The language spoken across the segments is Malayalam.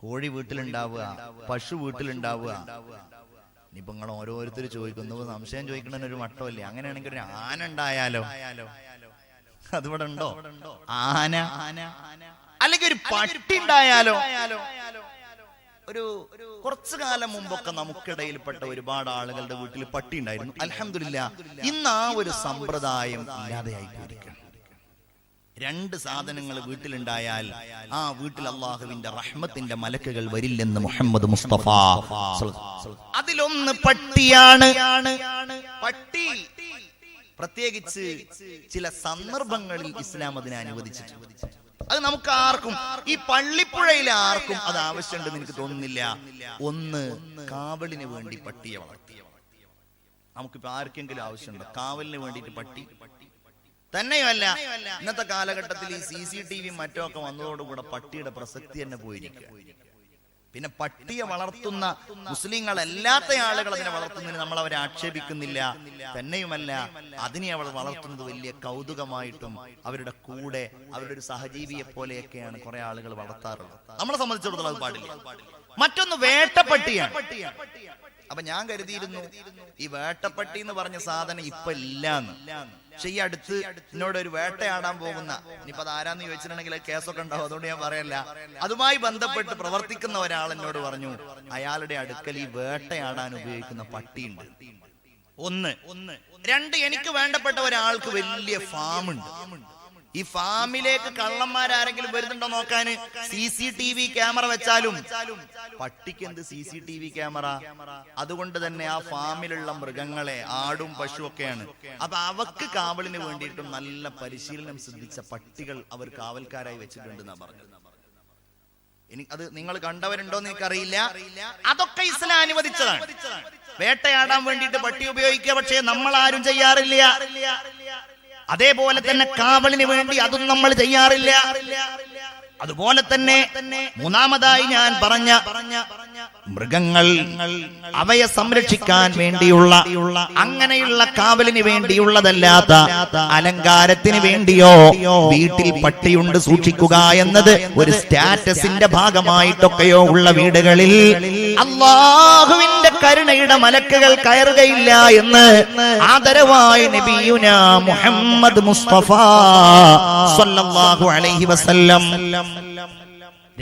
കോഴി വീട്ടിലുണ്ടാവുക, പശു വീട്ടിലുണ്ടാവുക. ഇനിയിപ്പോ നിങ്ങൾ ഓരോരുത്തർ ചോദിക്കുന്നു, സംശയം ചോദിക്കണ ഒരു മട്ടമല്ലേ? അങ്ങനെയാണെങ്കിൽ ഒരു ആന ഉണ്ടായാലോ? അതിവിടെ ഉണ്ടോ ആന? അല്ലെങ്കിൽ ഒരു പട്ടി ഉണ്ടായാലോ? ഒരു കുറച്ചു കാലം മുമ്പൊക്കെ നമുക്കിടയിൽപ്പെട്ട ഒരുപാട് ആളുകളുടെ വീട്ടിൽ പട്ടി ഉണ്ടായിരുന്നു. അൽഹംദുലില്ലാഹ് ഇന്ന് ആ ഒരു സമ്പ്രദായം ഇല്ലാതെയായിട്ടിരിക്കണം. രണ്ട് സാധനങ്ങൾ വീട്ടിലുണ്ടായാൽ ആ വീട്ടിൽ അള്ളാഹുവിന്റെ റഹ്മത്തിന്റെ മലക്കുകൾ വരില്ലെന്ന് മുഹമ്മദ് മുസ്തഫ. അതിലൊന്ന് പട്ടിയാണ്. പട്ടി പ്രത്യേകിച്ച് ചില സന്ദർഭങ്ങളിൽ ഇസ്ലാം അതിനെ അനുവദിച്ചിട്ടുണ്ട്. അത് നമുക്ക് ആർക്കും, ഈ പള്ളിപ്പുഴയിലെ ആർക്കും അത് ആവശ്യമുണ്ടെന്ന് എനിക്ക് തോന്നുന്നില്ല. ഒന്ന്, കാവലിന് വേണ്ടി പട്ടിയെ വളർത്തിയ, നമുക്കിപ്പോ ആർക്കെങ്കിലും ആവശ്യമുണ്ടോ കാവലിന് വേണ്ടിയിട്ട് പട്ടി? തന്നെയല്ല, ഇന്നത്തെ കാലഘട്ടത്തിൽ ഈ CCTV മറ്റോ ഒക്കെ വന്നതോടുകൂടെ പട്ടിയുടെ പ്രസക്തി തന്നെ പോയിരിക്കുക. പിന്നെ പട്ടിയെ വളർത്തുന്ന മുസ്ലിങ്ങളല്ലാത്ത ആളുകൾ അതിനെ വളർത്തുന്നതിന് നമ്മൾ അവരെ ആക്ഷേപിക്കുന്നില്ല. തന്നെയുമല്ല, അതിനെ അവൾ വളർത്തുന്നത് വലിയ കൗതുകമായിട്ടും അവരുടെ കൂടെ അവരുടെ ഒരു സഹജീവിയെ പോലെയൊക്കെയാണ് കുറെ ആളുകൾ വളർത്താറുള്ളത്. നമ്മളെ സംബന്ധിച്ചിടത്തോളം അത് പാടില്ല. മറ്റൊന്ന് വേട്ടപ്പട്ടിയാണ്. അപ്പൊ ഞാൻ കരുതിയിരുന്നു ഈ വേട്ടപ്പട്ടി എന്ന് പറഞ്ഞ സാധനം ഇപ്പൊ ഇല്ലാന്ന്. പക്ഷെ ഈ അടുത്ത് എന്നോട് ഒരു വേട്ടയാടാൻ പോകുന്ന, ഇനിയിപ്പോ അത് ആരാന്ന് ചോദിച്ചിട്ടുണ്ടെങ്കിൽ കേസൊക്കെ ഉണ്ടാവും, അതുകൊണ്ട് ഞാൻ പറയല്ല, അതുമായി ബന്ധപ്പെട്ട് പ്രവർത്തിക്കുന്ന ഒരാൾ എന്നോട് പറഞ്ഞു അയാളുടെ അടുക്കൽ ഈ വേട്ടയാടാൻ ഉപയോഗിക്കുന്ന പട്ടിയുണ്ട്. ഒന്ന്. രണ്ട്, എനിക്ക് വേണ്ടപ്പെട്ട ഒരാൾക്ക് വലിയ ഫാമുണ്ട്. ഈ ഫാമിലേക്ക് കള്ളന്മാരാരെങ്കിലും വരുന്നുണ്ടോ നോക്കാന് CCTV ക്യാമറ വെച്ചാലും പട്ടിക്ക് എന്ത് CCTV ക്യാമറ? അതുകൊണ്ട് തന്നെ ആ ഫാമിലുള്ള മൃഗങ്ങളെ, ആടും പശു ഒക്കെയാണ്. അപ്പൊ അവക്ക് കാവലിന് വേണ്ടിയിട്ടും നല്ല പരിശീലനം സിദ്ധിച്ച പട്ടികൾ അവർ കാവൽക്കാരായി വെച്ചിട്ടുണ്ടെന്നാ പറഞ്ഞത്. അത് നിങ്ങൾ കണ്ടവരുണ്ടോന്ന് എനിക്കറിയില്ല. അതൊക്കെ ഇസ്ലാം അനുവദിച്ചതാണ്. വേട്ടയാടാൻ വേണ്ടിയിട്ട് പട്ടി ഉപയോഗിക്കുക, പക്ഷേ നമ്മൾ ആരും ചെയ്യാറില്ല. അതേപോലെ തന്നെ കാവലിന് വേണ്ടി അതും നമ്മൾ ചെയ്യാറില്ല. അതുപോലെ തന്നെ മൂന്നാമതായി ഞാൻ പറഞ്ഞ മൃഗങ്ങൾ, അവയെ സംരക്ഷിക്കാൻ വേണ്ടിയുള്ള, അങ്ങനെയുള്ള കാവലിന് വേണ്ടിയുള്ളതല്ലാത്ത അലങ്കാരത്തിന് വേണ്ടിയോ വീട്ടിൽ പട്ടിയുണ്ട് സൂക്ഷിക്കുക എന്നത് ഒരു സ്റ്റാറ്റസിന്റെ ഭാഗമായിട്ടൊക്കെയോ ഉള്ള വീടുകളിൽ അല്ലാഹുവിന്റെ കരുണയുടെ മലക്കുകൾ കയറുകയില്ല എന്ന് ആദരവായി നബിയുനാ മുഹമ്മദ് മുസ്തഫ സ്വല്ലല്ലാഹു അലൈഹി വസല്ലം.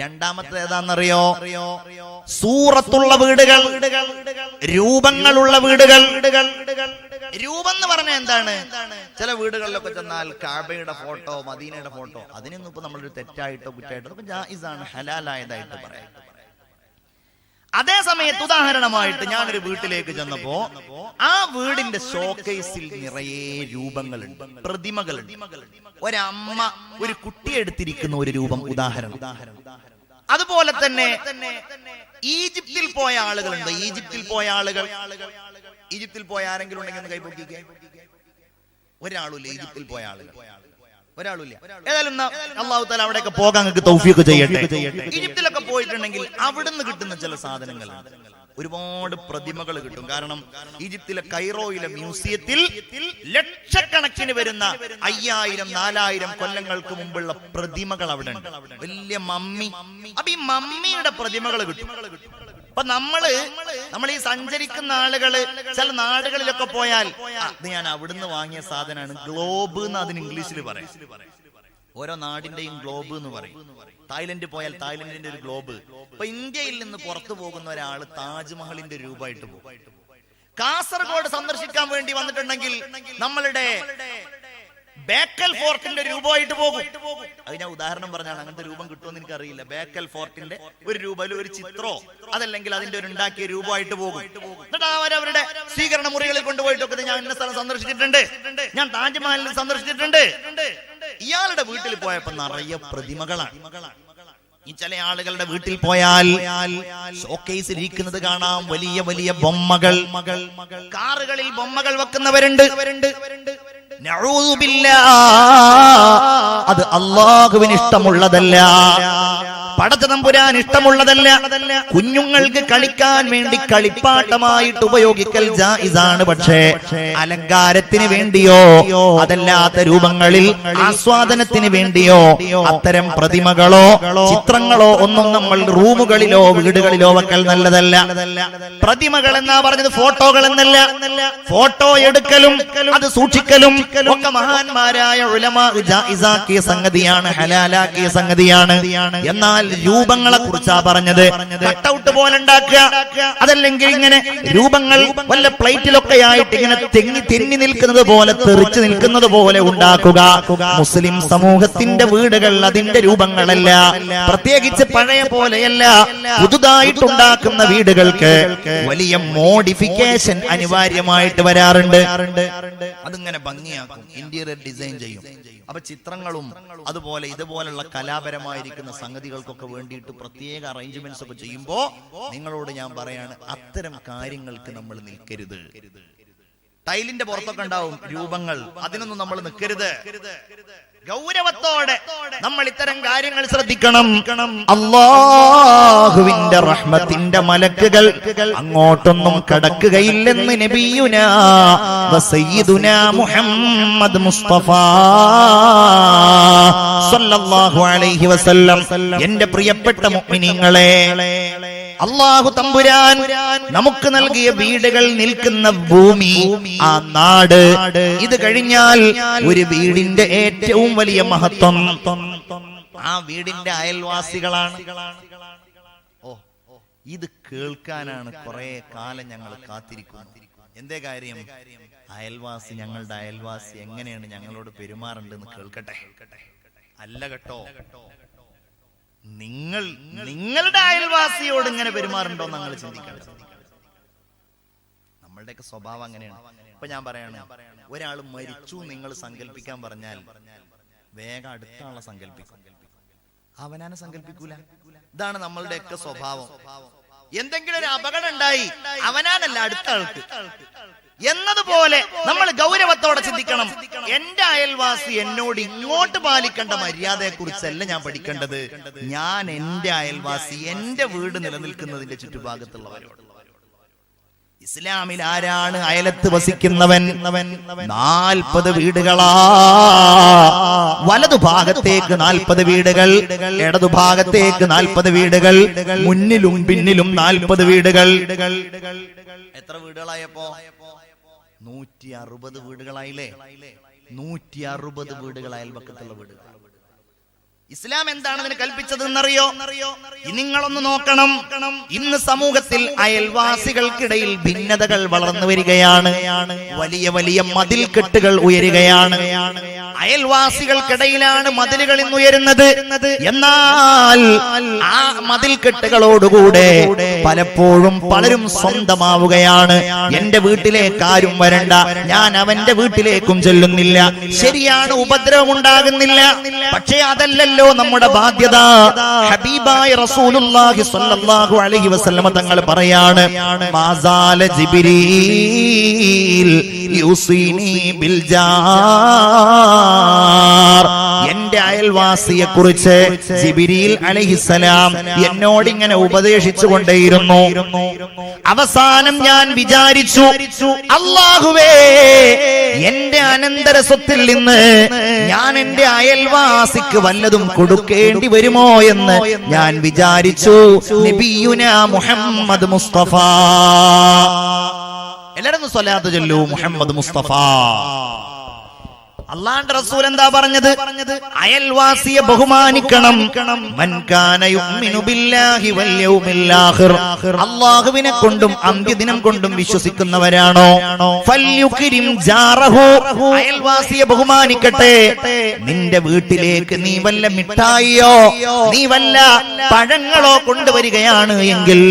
രണ്ടാമത്തെ ഏതാണെന്നറിയോ? സൂറത്തുള്ള വീടുകൾ, രൂപങ്ങളുള്ള വീടുകൾ. രൂപം എന്ന് പറഞ്ഞാൽ എന്താണ്? ചില വീടുകളിലൊക്കെ ചെന്നാൽ കഅബയുടെ ഫോട്ടോ, മദീനയുടെ ഫോട്ടോ, അതിനൊന്നും ഇപ്പൊ നമ്മളൊരു തെറ്റായിട്ടോ കുറ്റായിട്ടോ ജായിസാണ്, ഹലാലായതായിട്ട് പറയാം. അതേ സമയത്ത് ഉദാഹരണമായിട്ട് ഞാനൊരു വീട്ടിലേക്ക് ചെന്നപ്പോ ആ വീടിന്റെ ഷോക്കേസിൽ നിറയെ രൂപങ്ങളുണ്ട്, പ്രതിമകളുണ്ട്. ഒരമ്മ ഒരു കുട്ടിയെ എടുത്തിരിക്കുന്ന ഒരു രൂപം, ഉദാഹരണം. അതുപോലെ തന്നെ ഈജിപ്തിൽ പോയ ആളുകളുണ്ട്. ഈജിപ്തിൽ പോയ ആരെങ്കിലും ഉണ്ടെങ്കിൽ ഒന്ന് കൈപൊക്കിക്കേ. ഒരാളുമില്ല ഈജിപ്തിൽ പോയ ആളുകൾ, ഒരാളുമില്ല. ഏതായാലും അല്ലാഹു തആല അവിടെയൊക്കെ പോകാൻ നിങ്ങൾക്ക് തൗഫീഖ് ചെയ്യട്ടെ. ഈജിപ്തിലൊക്കെ പോയിട്ടുണ്ടെങ്കിൽ അവിടുന്ന് കിട്ടുന്ന ചില സാധനങ്ങൾ, ഒരുപാട് പ്രതിമകൾ കിട്ടും. കാരണം ഈജിപ്തിലെ കൈറോയിലെ മ്യൂസിയത്തിൽ ലക്ഷക്കണക്കിന് വരുന്ന 5000-4000 കൊല്ലങ്ങൾക്ക് മുമ്പുള്ള പ്രതിമകൾ അവിടെ ഉണ്ട്. വലിയ മമ്മി. അപ്പൊ ഈ മമ്മിയുടെ പ്രതിമകൾ കിട്ടും. അപ്പൊ നമ്മൾ ഈ സഞ്ചരിക്കുന്ന ആളുകള് ചില നാടുകളിലൊക്കെ പോയാൽ അത് ഞാൻ അവിടുന്ന് വാങ്ങിയ സാധനമാണ്, ഗ്ലോബ് എന്ന് അതിന് ഇംഗ്ലീഷിൽ പറയും. ഓരോ നാടിന്റെയും ഗ്ലോബ് എന്ന് പറയും. തായ്ലൻഡ് പോയാൽ തായ്ലൻഡിന്റെ ഒരു ഗ്ലോബ്. ഇപ്പൊ ഇന്ത്യയിൽ നിന്ന് പുറത്തു പോകുന്ന ഒരാള് താജ്മഹലിന്റെ രൂപമായിട്ട് പോകും. കാസർഗോഡ് സന്ദർശിക്കാൻ വേണ്ടി വന്നിട്ടുണ്ടെങ്കിൽ നമ്മളുടെ ബേക്കൽ ഫോർട്ടിന്റെ രൂപമായിട്ട് പോകും. അത് ഞാൻ ഉദാഹരണം പറഞ്ഞാണ്, അങ്ങനത്തെ രൂപം കിട്ടുമെന്ന് എനിക്കറിയില്ല. ബേക്കൽ ഫോർട്ടിന്റെ ഒരു രൂപ, ഒരു ചിത്രോ അതല്ലെങ്കിൽ അതിന്റെ ഒരു ഉണ്ടാക്കിയ രൂപമായിട്ട് പോകും. എന്നിട്ട് അവരവരുടെ സ്വീകരണ മുറികളിൽ കൊണ്ടുപോയിട്ടൊക്കെ ഞാൻ ഇന്ന സ്ഥലം സന്ദർശിച്ചിട്ടുണ്ട്, ഞാൻ താജ്മഹലിൽ സന്ദർശിച്ചിട്ടുണ്ട്. ഇയാളുടെ വീട്ടിൽ പോയപ്പോ നിറയെ പ്രതിമകളാണ്. ഈ ചില ആളുകളുടെ വീട്ടിൽ പോയാൽ ഷോക്കേസിൽ ഇരിക്കുന്നത് കാണാം, വലിയ വലിയ ബൊമ്മകൾ. കാറുകളിൽ ബൊമ്മകൾ വെക്കുന്നവരുണ്ട്. നഊദു ബില്ലാഹ്, അത് അല്ലാഹുവിന് ഇഷ്ടമുള്ളതല്ല. പടച്ചതമ്പുരാൻ ഇഷ്ടമുള്ളതല്ല. കുഞ്ഞുങ്ങൾക്ക് കളിക്കാൻ വേണ്ടി കളിപ്പാട്ടമായിട്ട് ഉപയോഗിക്കൽ ജായിസാണ്. പക്ഷേ അലങ്കാരത്തിന് വേണ്ടിയോ അതല്ലാത്ത രൂപങ്ങളിൽ ആസ്വാദനത്തിന് വേണ്ടിയോ അത്തരം പ്രതിമകളോ ചിത്രങ്ങളോ ഒന്നും നമ്മൾ റൂമുകളിലോ വീടുകളിലോ വെക്കൽ നല്ലതല്ല. പ്രതിമകൾ എന്നാ പറഞ്ഞത്, ഫോട്ടോകൾ എന്നല്ല. ഫോട്ടോ എടുക്കലും അത് സൂക്ഷിക്കലും ഒക്കെ മഹാന്മാരായ ഉലമാ ജായിസാക്കിയ സംഗതിയാണ്, ഹലാലാക്കിയ സംഗതിയാണ്. എന്നാൽ രൂപങ്ങളെ കുറിച്ചാ പറഞ്ഞത്. കട്ടൗട്ട് പോലെ ഉണ്ടാക്കുക, അതല്ലെങ്കിൽ ഇങ്ങനെ രൂപങ്ങൾ വല്ല പ്ലേറ്റിലൊക്കെ ആയിട്ട് ഇങ്ങനെ തെന്നി നിൽക്കുന്നത് പോലെ, തെറിച്ചു നിൽക്കുന്നത് പോലെ ഉണ്ടാക്കുക. മുസ്ലിം സമൂഹത്തിന്റെ വീടുകൾ അതിന്റെ രൂപങ്ങളല്ല, പ്രത്യേകിച്ച് പഴയ പോലെയല്ല. പുതുതായിട്ടുണ്ടാക്കുന്ന വീടുകൾക്ക് വലിയ മോഡിഫിക്കേഷൻ അനിവാര്യമായിട്ട് വരാറുണ്ട്. അതിങ്ങനെ ഭംഗിയാക്കും, ഇന്റീരിയർ ഡിസൈൻ ചെയ്യും. അപ്പൊ ചിത്രങ്ങളും അതുപോലെ ഇതുപോലുള്ള കലാപരമായിരിക്കുന്ന സംഗതികൾക്കൊക്കെ വേണ്ടിയിട്ട് പ്രത്യേക അറേഞ്ച്മെന്റ്സ് ഒക്കെ ചെയ്യുമ്പോ നിങ്ങളോട് ഞാൻ പറയാണ്, അത്തരം കാര്യങ്ങൾക്ക് നമ്മൾ നിൽക്കരുത്. ടൈലിന്റെ പുറത്തൊക്കെ ഉണ്ടാവും രൂപങ്ങൾ, അതിനൊന്നും നമ്മൾ നിൽക്കരുത്. ഗൗരവത്തോടെ നമ്മൾ ഇത്തരം കാര്യങ്ങൾ ശ്രദ്ധിക്കണം. അല്ലാഹുവിന്റെ റഹ്മത്തിന്റെ മലക്കുകൾ അങ്ങോട്ടൊന്നും കടക്കുകയില്ലെന്ന് നബിയുനാ വസയ്യിദുനാ മുഹമ്മദ് മുസ്തഫ സല്ലല്ലാഹു അലൈഹി വസല്ലം. എന്റെ പ്രിയപ്പെട്ട മുഅ്മിനീങ്ങളെ, അല്ലാഹു തമ്പുരാൻ നമുക്ക് നൽകിയ വീടുകൾ നിൽക്കുന്ന ഭൂമി, ആ നാട്, ഇത് കഴിഞ്ഞാൽ ഒരു വീടിന്റെ ഏറ്റവും വലിയ മഹത്വം ആ വീടിന്റെ അയൽവാസികളാണ്. ഓ, ഇത് കേൾക്കാനാണ് കുറെ കാലം ഞങ്ങൾ കാത്തിരിക്കുന്നത്. എന്തേ കാര്യം? അയൽവാസി, ഞങ്ങളുടെ അയൽവാസി എങ്ങനെയാണ് ഞങ്ങളോട് പെരുമാറേണ്ടതെന്ന് കേൾക്കട്ടെ. അല്ല കേട്ടോ, നിങ്ങളുടെ അയൽവാസിയോട് ഇങ്ങനെ പെരുമാറുണ്ടോ ഞങ്ങൾ ചിന്തിക്കണം. നമ്മളുടെയൊക്കെ സ്വഭാവം അങ്ങനെയാണ്. ഇപ്പൊ ഞാൻ പറയാണ്, ഒരാൾ മരിച്ചു നിങ്ങൾ സങ്കല്പിക്കാൻ പറഞ്ഞാൽ വേഗം അടുത്ത ആളെ സങ്കല്പിക്കും, അവനാനെ സങ്കല്പിക്കൂല. ഇതാണ് നമ്മളുടെയൊക്കെ സ്വഭാവം. എന്തെങ്കിലും ഒരു അപകടം ഉണ്ടായി അവനാനല്ല അടുത്ത ആൾക്ക് എന്നതുപോലെ നമ്മൾ ഗൗരവത്തോടെ ചിന്തിക്കണം. എന്റെ അയൽവാസി എന്നോട് ഇങ്ങോട്ട് പാലിക്കേണ്ട മര്യാദയെ കുറിച്ചല്ല ഞാൻ പഠിക്കേണ്ടത്. ഞാൻ എന്റെ അയൽവാസി, എന്റെ വീട് നിലനിൽക്കുന്നതിന്റെ ചുറ്റുഭാഗത്തുള്ളവരോട്. ഇസ്ലാമിൽ ആരാണ് അയലത്ത് വസിക്കുന്നവൻ? 40 വീടുകളാ. വലതുഭാഗത്തേക്ക് 40 വീടുകൾ, ഇടതുഭാഗത്തേക്ക് 40 വീടുകൾ, മുന്നിലും പിന്നിലും 40 വീടുകൾ. എത്ര വീടുകളായപ്പോ? 160 വീടുകളായില്ലേ? 160 വീടുകൾ അയൽപക്കത്തുള്ള വീടുകൾ. ഇസ്ലാം എന്താണ് അതിന് കൽപ്പിച്ചത് എന്നറിയോ? നിങ്ങളൊന്ന് നോക്കണം. ഇന്ന് സമൂഹത്തിൽ അയൽവാസികൾക്കിടയിൽ ഭിന്നതകൾ വളർന്നു വരികയാണ്. വലിയ വലിയ മതിൽക്കെട്ടുകൾ ഉയരുകയാണ്. അയൽവാസികൾക്കിടയിലാണ് മതിലുകൾ ഇന്ന് ഉയരുന്നത്. എന്നാൽ ആ മതിൽക്കെട്ടുകളോടുകൂടെ പലപ്പോഴും പലരും സ്വന്തമാവുകയാണ്. എന്റെ വീട്ടിലേക്ക് ആരും വരണ്ട, ഞാൻ അവന്റെ വീട്ടിലേക്കും ചെല്ലുന്നില്ല. ശരിയാണ്, ഉപദ്രവം ഉണ്ടാകുന്നില്ല. പക്ഷേ അതല്ലല്ലോ നമ്മുടെ ബാധ്യത. ഹബീബായ റസൂലുള്ളാഹി സ്വല്ലല്ലാഹു അലൈഹി വസല്ലം തങ്ങൾ പറയാണ്, മാസാല ജിബ്രീൽ യുസീനി ബിൽ ജാർ. എന്റെ അയൽവാസിയെ കുറിച്ച് ജിബ്രീൽ അലൈഹിസ്സലാം എന്നോട് ഇങ്ങനെ ഉപദേശിച്ചു കൊണ്ടേയിരുന്നു. അവസാനം ഞാൻ വിചാരിച്ചു, അല്ലാഹുവേ, എന്റെ അനന്തര സ്വത്തിൽ നിന്ന് ഞാൻ എന്റെ അയൽവാസിക്ക് വല്ലതും കൊടുക്കേണ്ടി വരുമോ എന്ന് ഞാൻ വിചാരിച്ചു. നബിയുനാ മുഹമ്മദ് മുസ്തഫ. എല്ലാവരും സ്വലാത്ത് ചൊല്ലൂ, മുഹമ്മദ് മുസ്തഫ. അല്ലാഹുവിന്റെ റസൂൽ എന്താ പറഞ്ഞത്? അയൽവാസിയെ ബഹുമാനിക്കണം. മൻ കാന യുഅ്മിനു ബില്ലാഹി വൽ യൗമിൽ ആഖിർ. അല്ലാഹുവിനെ കൊണ്ടും അന്ത്യദിനം കൊണ്ടും വിശ്വസിക്കുന്നവരാണോ, ഫൽയുക്രിം ജാറഹു. അയൽവാസിയെ ബഹുമാനിക്കട്ടെ. നിന്റെ വീട്ടിലേക്ക് നീ വല്ല മിഠായിയോ നീ വല്ല പഴങ്ങളോ കൊണ്ടുവരികയാണ് എങ്കിൽ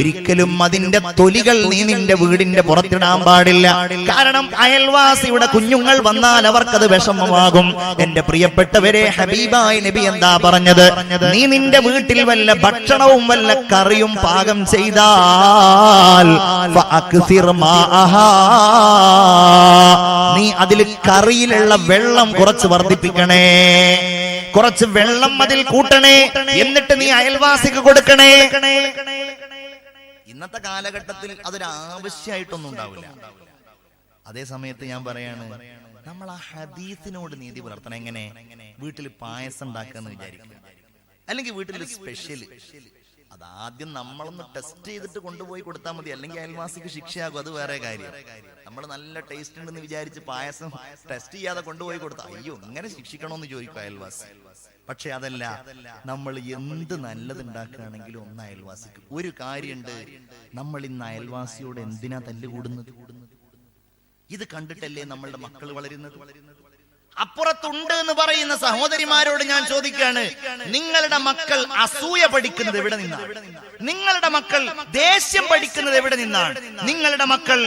ഒരിക്കലും അതിന്റെ തൊലികൾ നീ നിന്റെ വീടിന്റെ പുറത്തിടാൻ പാടില്ല. കാരണം അയൽവാസിയുടെ കുഞ്ഞുങ്ങൾ വന്നാൽ അവർക്ക് അത് വിഷമമാകും. എന്റെ പ്രിയപ്പെട്ടവരെ, ഹബീബായ നബി എന്താ പറഞ്ഞത്? നീ നിന്റെ വീട്ടിൽ വല്ല ഭക്ഷണവും വല്ല കറിയും പാകം ചെയ്താൽ നീ അതിൽ കറിയിലുള്ള വെള്ളം കുറച്ച് വർദ്ധിപ്പിക്കണേ. കുറച്ച് വെള്ളം അതിൽ കൂട്ടണേ, എന്നിട്ട് നീ അയൽവാസിക്ക് കൊടുക്കണേ. ഇന്നത്തെ കാലഘട്ടത്തിൽ അതൊരു ആവശ്യമായിട്ടൊന്നും ഉണ്ടാവില്ല. അതേ സമയത്ത് ഞാൻ പറയാണ്, നമ്മൾ ആ ഹദീസിനോട് നീതി പുലർത്തണം. എങ്ങനെ? വീട്ടിൽ പായസം ഉണ്ടാക്കാന്ന് വിചാരിക്കും, അല്ലെങ്കിൽ വീട്ടിൽ സ്പെഷ്യല്, അതാദ്യം നമ്മളൊന്ന് ടെസ്റ്റ് ചെയ്തിട്ട് കൊണ്ടുപോയി കൊടുത്താൽ മതി, അല്ലെങ്കിൽ അയൽവാസിക്ക് ശിക്ഷയാകും. അത് വേറെ കാര്യം. നമ്മൾ നല്ല ടേസ്റ്റ് ഉണ്ടെന്ന് വിചാരിച്ച് പായസം ടെസ്റ്റ് ചെയ്യാതെ കൊണ്ടുപോയി കൊടുത്താൽ അയ്യോ ഇങ്ങനെ ശിക്ഷിക്കണമെന്ന് ചോദിക്കും അയൽവാസി. പക്ഷെ അതല്ല, നമ്മൾ എന്ത് നല്ലത് ഉണ്ടാക്കുകയാണെങ്കിലും ഒന്ന് അയൽവാസിക്ക്. ഒരു കാര്യമുണ്ട്, നമ്മൾ ഇന്ന് അയൽവാസിയോട് എന്തിനാ തല്ലുകൂടുന്നത്? ഇത് കണ്ടിട്ടല്ലേ നമ്മളുടെ മക്കൾ വളരുന്നത്? അപ്പുറത്തുണ്ട് എന്ന് പറയുന്ന സഹോദരിമാരോട് ഞാൻ ചോദിക്കുകയാണ്, നിങ്ങളുടെ മക്കൾ അസൂയ പഠിക്കുന്നത് എവിടെ നിന്നാണ്? നിങ്ങളുടെ മക്കൾ ദേഷ്യം പഠിക്കുന്നത് എവിടെ നിന്നാണ്? നിങ്ങളുടെ മക്കൾ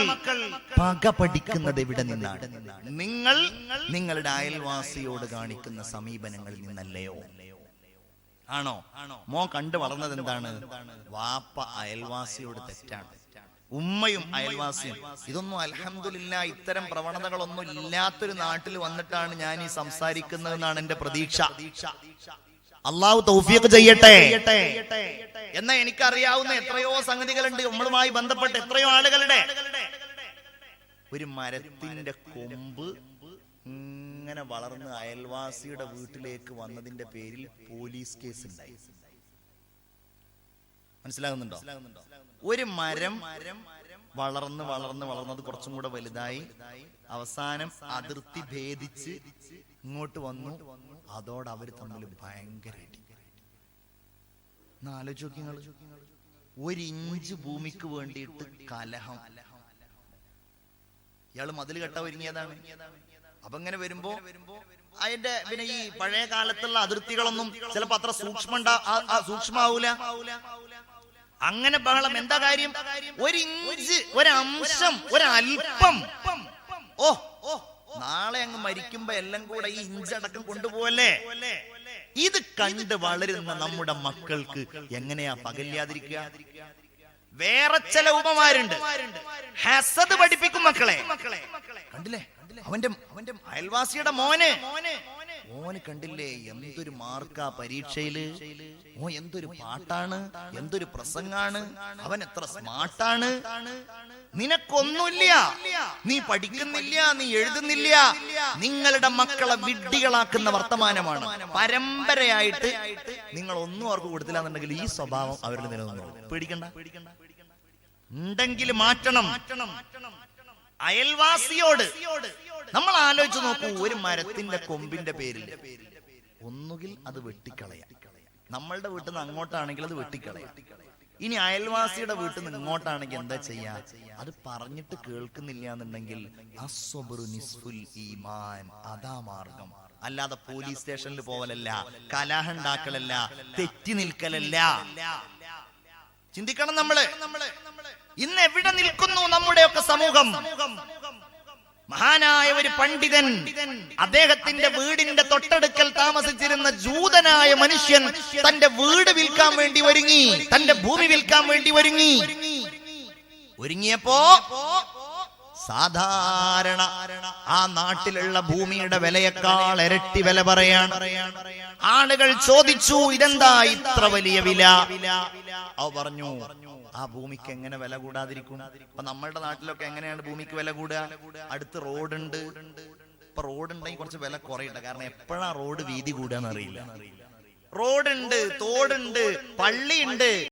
പക പഠിക്കുന്നത് എവിടെ നിന്നാണ്? നിങ്ങൾ നിങ്ങളുടെ അയൽവാസിയോട് കാണിക്കുന്ന സമീപനങ്ങളിൽ നിന്നല്ലയോ? ആണോ? മോൻ കണ്ടു വളർന്നത് എന്താണ്? വാപ്പ അയൽവാസിയോട് തെറ്റാണ്, ഉമ്മയും അയൽവാസിയും. ഇതൊന്നും അൽഹംദുലില്ലാ ഇത്തരം പ്രവണതകളൊന്നും ഇല്ലാത്തൊരു നാട്ടിൽ വന്നിട്ടാണ് ഞാൻ ഈ സംസാരിക്കുന്നതെന്നാണ് എന്റെ പ്രതീക്ഷ. അള്ളാഹു തൗഫീഖ് ചെയ്യട്ടെ. എന്നാ എനിക്കറിയാവുന്ന എത്രയോ സംഗതികളുണ്ട് നമ്മളുമായി ബന്ധപ്പെട്ട്, എത്രയോ ആളുകളുടെ. ഒരു മരത്തിന്റെ കൊമ്പ് ഇങ്ങനെ വളർന്ന് അയൽവാസിയുടെ വീട്ടിലേക്ക് വന്നതിന്റെ പേരിൽ പോലീസ് കേസ് ഉണ്ടായി. മനസ്സിലാകുന്നുണ്ടോ? ഒരു മരം വളർന്ന് വളർന്ന് വളർന്നത് കുറച്ചും കൂടെ വലുതായി, അവസാനം അതിർത്തി ഭേദിച്ച് ഇങ്ങോട്ട് വന്നു. അതോടെ അവര് തമ്മിൽ ഭയങ്കര അടി. ആലോചിച്ച് നോക്കി, ഒരു ഇഞ്ച് ഭൂമിക്ക് വേണ്ടിയിട്ട് കലഹം. ഇയാള് മതിൽ കെട്ടാൻ ഒരുങ്ങിയതാണ്. അപ്പൊ ഇങ്ങനെ വരുമ്പോ അതിന്റെ പിന്നെ ഈ പഴയ കാലത്തുള്ള അതിർത്തികളൊന്നും ചിലപ്പോ അത്ര സൂക്ഷ്മാവൂല. അങ്ങനെ ബഹളം. എന്താ കാര്യം? ഒരു ഇഞ്ച്, ഒരംശം, ഒരൽപ്പം. നാളെ അങ്ങ് മരിക്കുമ്പോ എല്ലാം കൂടെ ഈ ഇഞ്ചടക്കം കൊണ്ടുപോവല്ലേ? ഇത് കണ്ട് വളരുന്ന നമ്മുടെ മക്കൾക്ക് എങ്ങനെയാ പകല്ലാതിരിക്കുക? വേറെ ചില ഉപമാരുണ്ട്, ഹസദ് പഠിപ്പിക്കും മക്കളെ. കണ്ടില്ലേ അവന്റെ അയൽവാസിയുടെ മോന് കണ്ടില്ലേ എന്തൊരു മാർക്കാ പരീക്ഷയില്, എന്തൊരു പാട്ടാണ്, എന്തൊരു പ്രസംഗാണ്, അവൻ എത്ര സ്മാർട്ടാണ്. നിനക്കൊന്നുമില്ല, നീ പഠിക്കുന്നില്ല, നീ എഴുതുന്നില്ല. നിങ്ങളുടെ മക്കളെ വിഡ്ഢികളാക്കുന്ന വർത്തമാനമാണ്. പരമ്പരയായിട്ട് നിങ്ങൾ ഒന്നും അവർക്ക് കൊടുത്തില്ല എന്നുണ്ടെങ്കിൽ ഈ സ്വഭാവം അവരിൽ നിലനിന്നു. പേടിക്കണ്ട, ഉണ്ടെങ്കിൽ മാറ്റണം. അയൽവാസിയോട് നമ്മൾ ആലോചിച്ച് നോക്കൂ, ഒരു മരത്തിന്റെ കൊമ്പിന്റെ പേരിൽ ഒന്നുകിൽ അത് വെട്ടിക്കളയാം. നമ്മളുടെ വീട്ടിൽ നിന്ന് അങ്ങോട്ടാണെങ്കിൽ അത് വെട്ടിക്കളയാം. ഇനി അയൽവാസിയുടെ വീട്ടിൽ നിന്ന് ഇങ്ങോട്ടാണെങ്കിൽ എന്താ ചെയ്യാ? അത് പറഞ്ഞിട്ട് കേൾക്കുന്നില്ല എന്നുണ്ടെങ്കിൽ അസ്വബ്റു നിസ്ഫുൽ ഈമാൻ, അതാ മാർഗം. അല്ലാതെ പോലീസ് സ്റ്റേഷനിൽ പോവലല്ല, കലഹം ഉണ്ടാക്കലല്ല, തെറ്റി നിൽക്കലല്ല. ചിന്തിക്കണം നമ്മള്. ഇന്ന് എവിടെ നിൽക്കുന്നു നമ്മുടെയൊക്കെ സമൂഹം? മഹാനായ ഒരു പണ്ഡിതൻ, അദ്ദേഹത്തിന്റെ വീടിന്റെ തൊട്ടടുക്കൽ താമസിച്ചിരുന്ന ജൂതനായ മനുഷ്യൻ തന്റെ വീട് വിൽക്കാൻ വേണ്ടി ഒരുങ്ങി, തന്റെ ഭൂമി വിൽക്കാൻ വേണ്ടി ഒരുങ്ങിയപ്പോ സാധാരണ ആ നാട്ടിലുള്ള ഭൂമിയുടെ വിലയേക്കാൾ ഇരട്ടി വില പറയാണ്. ആളുകൾ ചോദിച്ചു, ഇതെന്താ ഇത്ര വലിയ വില? അവ പറഞ്ഞു, ആ ഭൂമിക്ക് എങ്ങനെ വില കൂടാതിരിക്കും? ഇപ്പൊ നമ്മളുടെ നാട്ടിലൊക്കെ എങ്ങനെയാണ് ഭൂമിക്ക് വില കൂടുക? അടുത്ത് റോഡുണ്ട്. ഇപ്പൊ റോഡുണ്ടെങ്കിൽ കുറച്ച് വില കുറയട്ടെ, കാരണം എപ്പോഴാ റോഡ് വീതി കൂടുക എന്നറിയില്ല. റോഡുണ്ട്, തോടുണ്ട്, പള്ളിയുണ്ട്,